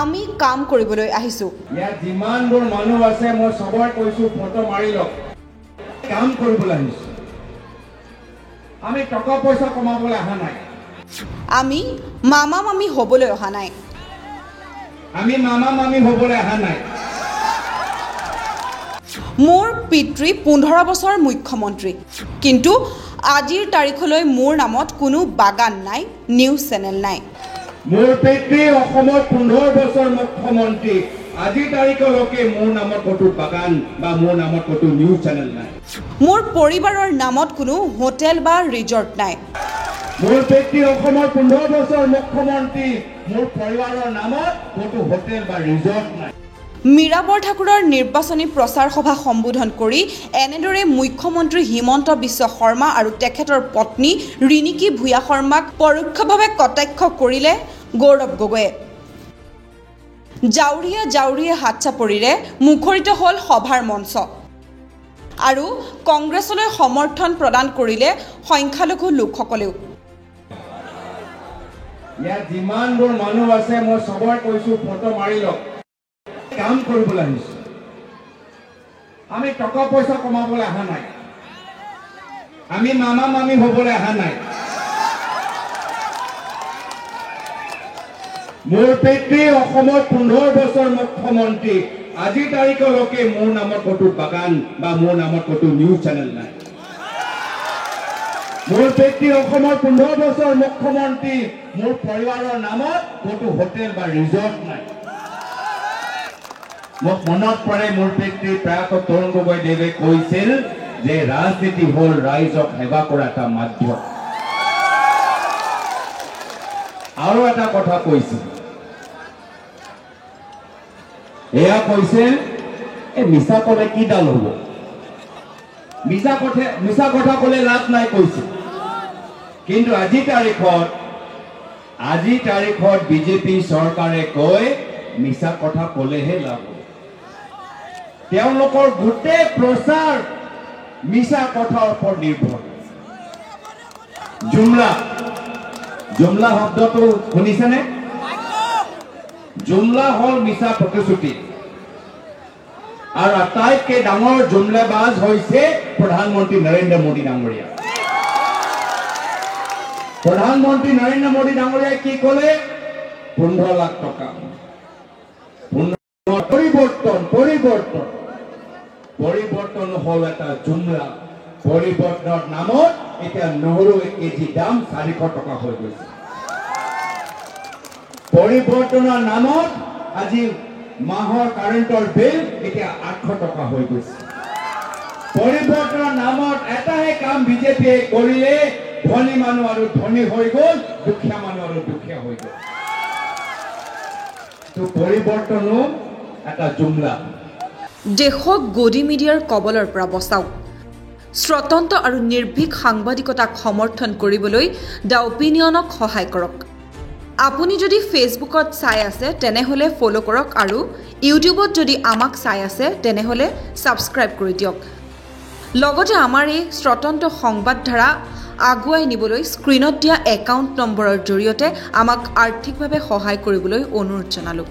আমি কাম কৰিবলৈ আহিছো। ইয়াত যিমানবোৰ মানুহ আছে মই সবৰে কৈছো ফটো মাৰি লওক। কাম কৰিবলৈ আহিছো। আমি টকা পইচা কমাবলৈ অহা নাই। আমি মামা মামি হ'বলৈ অহা নাই। আমি মামা মামি হ'বলৈ অহা নাই। মোৰ পিতৃ 15 বছৰ মুখ্যমন্ত্ৰী, কিন্তু আজিৰ তাৰিখলৈ মোৰ নামত কোনো বাগান নাই, নিউজ চেনেল নাই। মোৰ পিতৃ অসমত 15 বছৰ মুখ্যমন্ত্ৰী, আজিৰ তাৰিখলৈকে মোৰ নামত ক'তো বাগান বা মোৰ নামত ক'তো নিউজ চেনেল নাই। মোৰ পৰিবাৰৰ নামত কোনো হোটেল বা ৰিজৰ্ট নাই। মোৰ পিতৃ অসমৰ 15 বছৰ মুখ্যমন্ত্ৰী, মোৰ পৰিবাৰৰ নামত ক'তো হোটেল বা ৰিজৰ্ট নাই। মীৰা বৰঠাকুৰৰ নিৰ্বাচনী প্ৰচাৰ সভা সম্বোধন কৰি এনেদৰে মুখ্যমন্ত্ৰী হিমন্ত বিশ্ব শৰ্মা আৰু তেখেতৰ পত্নী ৰিণিকী ভূঞা শৰ্মাক পৰোক্ষভাৱে কটাক্ষ কৰিলে গৌৰৱ গগৈয়ে। জাউৰীয়ে জাউৰীয়ে হাত চাপৰিৰে মুখৰিত হ'ল সভাৰ মঞ্চ আৰু কংগ্ৰেছলৈ সমৰ্থন প্ৰদান কৰিলে সংখ্যালঘু লোকসকলেও। ইয়াত যিমানবোৰ মানুহ আছে মই সবৰে কৈছো ফটো মাৰি লওক। কাম কৰিবলৈ আহিছো। আমি টকা পইচা কমাবলৈ অহা নাই। আমি মামা মামি হ'বলৈ অহা নাই। মোৰ পিতৃ অসমত 15 বছৰ মুখ্যমন্ত্ৰী, আজিৰ তাৰিখলৈকে মোৰ নামত ক'তো বাগান বা মোৰ নামত ক'তো নিউজ চেনেল নাই। মোৰ পিতৃ অসমৰ 15 বছৰ মুখ্যমন্ত্ৰী, মোৰ পৰিবাৰৰ নামত ক'তো হোটেল বা ৰিজৰ্ট নাই। মোক মনত পৰে মোৰ পিতৃ প্ৰয়াত তৰুণ গগৈদেৱে কৈছিল যে ৰাজনীতি হ'ল ৰাইজক সেৱা কৰা এটা মাধ্যম। আৰু এটা কথা কৈছিল, এয়া কৈছিল এই মিছা ক'লে কি ডাল হ'ব, মিছা কথা ক'লে লাভ নাই কৈছিল। কিন্তু আজিৰ তাৰিখত বিজেপি চৰকাৰে কয় মিছা কথা ক'লেহে লাভ হ'ব। তেওঁলোকৰ গোটেই প্ৰচাৰ মিছা কথাৰ ওপৰত নিৰ্ভৰ। জুমলা শব্দটো শুনিছেনে? জুমলা হ'ল মিছা প্ৰতিশ্ৰুতি, আৰু আটাইতকৈ ডাঙৰ জুমলাবাজ হৈছে প্ৰধানমন্ত্ৰী নৰেন্দ্ৰ মোদী ডাঙৰীয়া। প্ৰধানমন্ত্ৰী নৰেন্দ্ৰ মোদী ডাঙৰীয়াই কি ক'লে? 15 লাখ টকা পৰিৱৰ্তন হ'ল এটা জুমলা। পৰিৱৰ্তনৰ নামত এতিয়া নহৰু 1 কেজি দাম 400 টকা হৈ গৈছে। পৰিৱৰ্তনৰ নামত আজি মাহৰ কাৰেণ্টৰ বিল এতিয়া 800 টকা হৈ গৈছে। পৰিৱৰ্তনৰ নামত এটাহে কাম বিজেপিয়ে কৰিলে, ধনী মানুহ আৰু ধনী হৈ গ'ল, দুখীয়া মানুহ আৰু দুখীয়া হৈ গ'ল। তো পৰিৱৰ্তনো এটা জুমলা। দেশক গদি মিডিয়াৰ কবলৰ পৰা বচাওক। স্বতন্ত্ৰ আৰু নিৰ্ভীক সাংবাদিকতাক সমৰ্থন কৰিবলৈ দ্য অপিনিয়নক সহায় কৰক। আপুনি যদি ফেচবুকত চাই আছে তেনেহ'লে ফ'ল' কৰক, আৰু ইউটিউবত যদি আমাক চাই আছে তেনেহ'লে ছাবস্ক্ৰাইব কৰি দিয়ক। লগতে আমাৰ এই স্বতন্ত্ৰ সংবাদধাৰা আগুৱাই নিবলৈ স্ক্ৰীণত দিয়া একাউণ্ট নম্বৰৰ জৰিয়তে আমাক আৰ্থিকভাৱে সহায় কৰিবলৈ অনুৰোধ জনালোঁ।